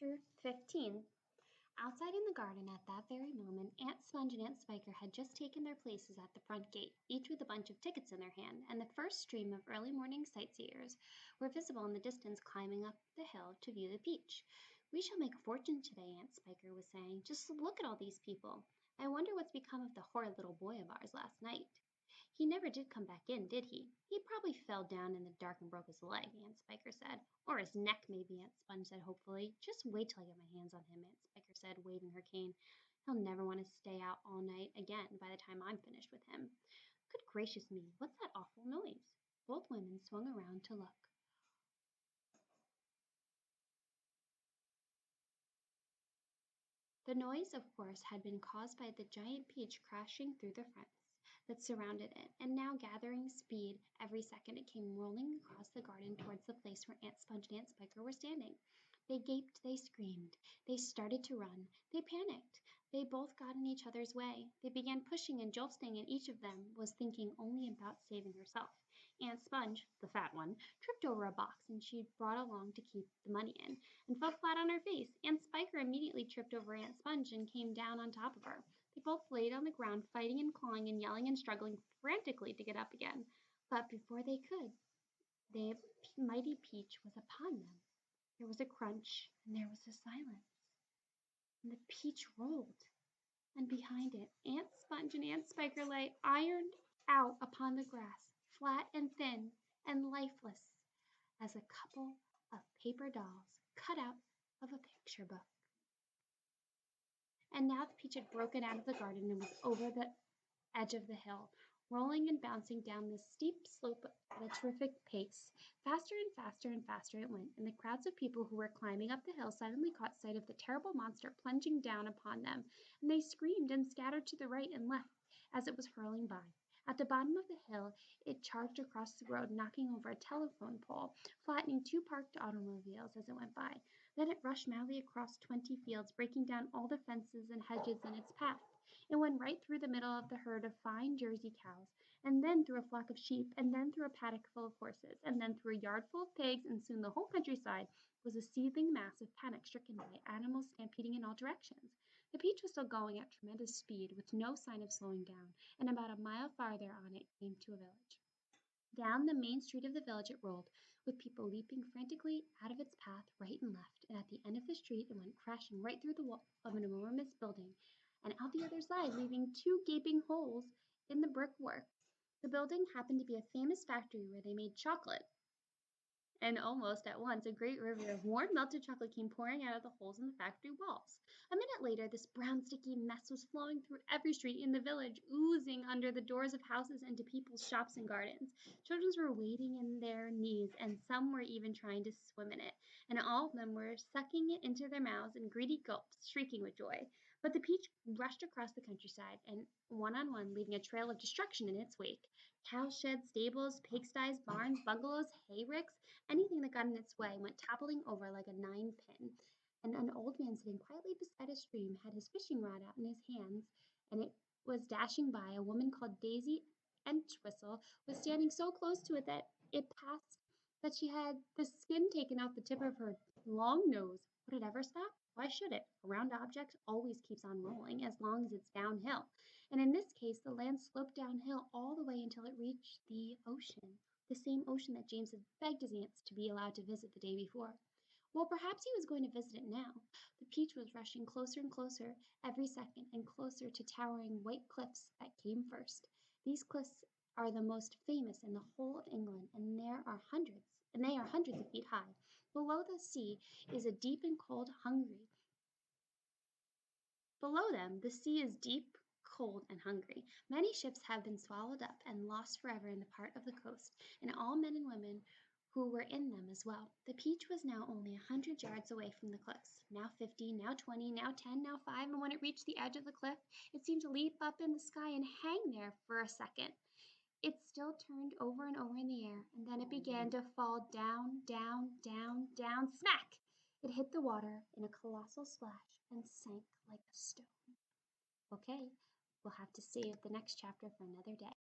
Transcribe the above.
Chapter 15. Outside in the garden at that very moment, Aunt Sponge and Aunt Spiker had just taken their places at the front gate, each with a bunch of tickets in their hand, and the first stream of early morning sightseers were visible in the distance climbing up the hill to view the peach. "We shall make a fortune today," Aunt Spiker was saying. "Just look at all these people. I wonder what's become of the horrid little boy of ours last night. He never did come back in, did he? He probably fell down in the dark and broke his leg," Aunt Spiker said. "Or his neck, maybe," Aunt Sponge said hopefully. "Just wait till I get my hands on him," Aunt Spiker said, waving her cane. "He'll never want to stay out all night again by the time I'm finished with him. Good gracious me, what's that awful noise?" Both women swung around to look. The noise, of course, had been caused by the giant peach crashing through the fence that surrounded it, and now gathering speed every second it came rolling across the garden towards the place where Aunt Sponge and Aunt Spiker were standing. They gaped, they screamed, they started to run, they panicked, they both got in each other's way, they began pushing and jolting, and each of them was thinking only about saving herself. Aunt Sponge, the fat one, tripped over a box and she'd brought along to keep the money in, and fell flat on her face. Aunt Spiker immediately tripped over Aunt Sponge and came down on top of her. They both laid on the ground, fighting and clawing and yelling and struggling frantically to get up again. But before they could, the mighty peach was upon them. There was a crunch, and there was a silence, and the peach rolled, and behind it Aunt Sponge and Aunt Spiker lay ironed out upon the grass, flat and thin and lifeless as a couple of paper dolls cut out of a picture book. And now the peach had broken out of the garden and was over the edge of the hill, rolling and bouncing down the steep slope at a terrific pace. Faster and faster and faster it went, and the crowds of people who were climbing up the hill suddenly caught sight of the terrible monster plunging down upon them, and they screamed and scattered to the right and left as it was hurling by. At the bottom of the hill it charged across the road, knocking over a telephone pole, flattening two parked automobiles as it went by. Then it rushed madly across 20 fields, breaking down all the fences and hedges in its path. It went right through the middle of the herd of fine Jersey cows, and then through a flock of sheep, and then through a paddock full of horses, and then through a yard full of pigs, and soon the whole countryside was a seething mass of panic-stricken by animals stampeding in all directions. The peach was still going at tremendous speed, with no sign of slowing down, and about a mile farther on it came to a village. Down the main street of the village it rolled, with people leaping frantically out of its path right and left, and at the end of the street it went crashing right through the wall of an enormous building, and out the other side, leaving two gaping holes in the brickwork. The building happened to be a famous factory where they made chocolate, and almost at once a great river of warm melted chocolate came pouring out of the holes in the factory walls. A minute later this brown sticky mess was flowing through every street in the village, oozing under the doors of houses into people's shops and gardens. Children were wading in their knees, and some were even trying to swim in it, and all of them were sucking it into their mouths in greedy gulps, shrieking with joy. But the peach rushed across the countryside, and one on one, leaving a trail of destruction in its wake. Cowsheds, stables, pigsties, barns, bungalows, hayricks, anything that got in its way went toppling over like a ninepin, and an old man sitting quietly beside a stream had his fishing rod out in his hands, and it was dashing by. A woman called Daisy Entwistle was standing so close to it that it passed that she had the skin taken off the tip of her long nose. Would it ever stop? Why should it? A round object always keeps on rolling as long as it's downhill, and in this case the land sloped downhill all the way until it reached the ocean. The same ocean that James had begged his aunts to be allowed to visit the day before. Well, perhaps he was going to visit it now. The peach was rushing closer and closer every second, and closer to towering white cliffs that came first. These cliffs are the most famous in the whole of England, and they are hundreds of feet high. Below the sea is a deep and cold, hungry. Below them, the sea is deep, cold, and hungry. Many ships have been swallowed up and lost forever in the part of the coast, and all men and women who were in them as well. The peach was now only 100 yards away from the cliffs, now 50, now 20, now 10, now 5, and when it reached the edge of the cliff, it seemed to leap up in the sky and hang there for a second. It still turned over and over in the air, and then it began to fall down, down, down, down, smack! It hit the water in a colossal splash and sank like a stone. Okay, we'll have to save the next chapter for another day.